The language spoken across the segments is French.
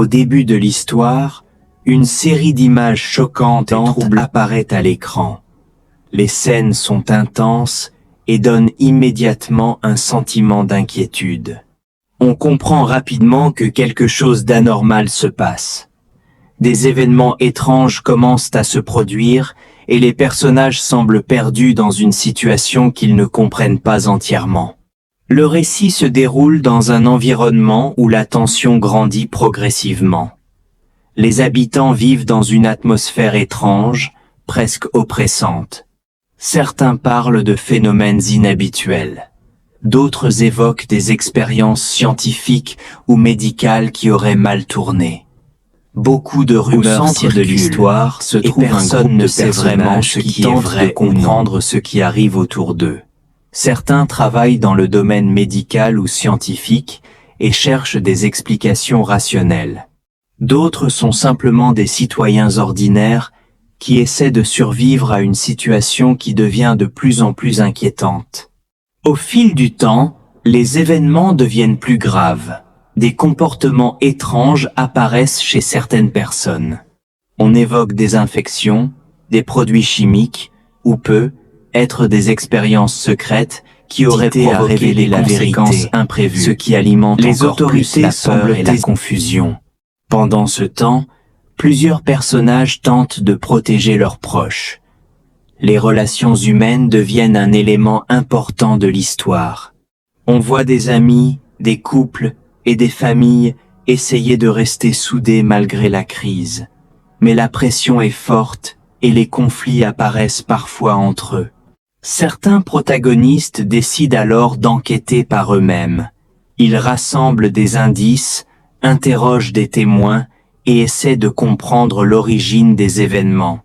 Au début de l'histoire, une série d'images choquantes et troubles apparaît à l'écran. Les scènes sont intenses et donnent immédiatement un sentiment d'inquiétude. On comprend rapidement que quelque chose d'anormal se passe. Des événements étranges commencent à se produire et les personnages semblent perdus dans une situation qu'ils ne comprennent pas entièrement. Le récit se déroule dans un environnement où la tension grandit progressivement. Les habitants vivent dans une atmosphère étrange, presque oppressante. Certains parlent de phénomènes inhabituels. D'autres évoquent des expériences scientifiques ou médicales qui auraient mal tourné. Beaucoup de rumeurs circulent de l'histoire et personne ne sait vraiment ce qui est vrai de comprendre ce qui arrive autour d'eux. Certains travaillent dans le domaine médical ou scientifique et cherchent des explications rationnelles. D'autres sont simplement des citoyens ordinaires qui essaient de survivre à une situation qui devient de plus en plus inquiétante. Au fil du temps, les événements deviennent plus graves. Des comportements étranges apparaissent chez certaines personnes. On évoque des infections, des produits chimiques, ou peut-être des expériences secrètes qui auraient provoqué la vérité imprévue, ce qui alimente les autorités semblent et la confusion. Pendant ce temps, plusieurs personnages tentent de protéger leurs proches. Les relations humaines deviennent un élément important de l'histoire. On voit des amis, des couples et des familles essayer de rester soudés malgré la crise. Mais la pression est forte et les conflits apparaissent parfois entre eux. Certains protagonistes décident alors d'enquêter par eux-mêmes. Ils rassemblent des indices, interrogent des témoins et essaient de comprendre l'origine des événements.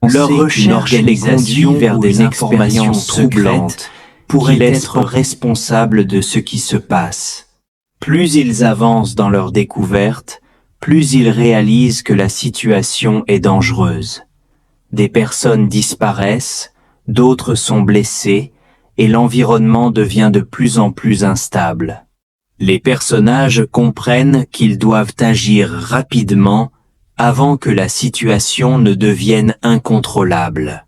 Leur recherche les conduit vers des informations troublantes pourraient être responsables de ce qui se passe. Plus ils avancent dans leur découverte, plus ils réalisent que la situation est dangereuse. Des personnes disparaissent, d'autres sont blessées, et l'environnement devient de plus en plus instable. Les personnages comprennent qu'ils doivent agir rapidement avant que la situation ne devienne incontrôlable.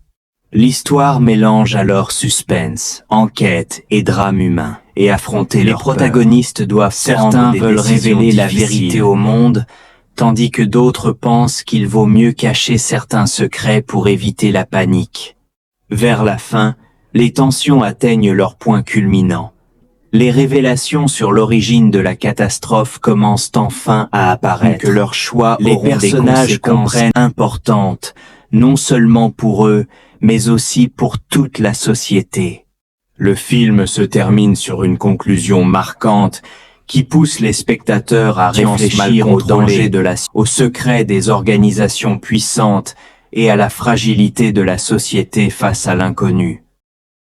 L'histoire mélange alors suspense, enquête et drame humain, et affronter les protagonistes doivent certains veulent révéler la vérité au monde, tandis que d'autres pensent qu'il vaut mieux cacher certains secrets pour éviter la panique. Vers la fin, les tensions atteignent leur point culminant. Les révélations sur l'origine de la catastrophe commencent enfin à apparaître. Que leurs choix auront des personnages comprennent importantes, non seulement pour eux, mais aussi pour toute la société. Le film se termine sur une conclusion marquante qui pousse les spectateurs à réfléchir au danger au secret des organisations puissantes et à la fragilité de la société face à l'inconnu.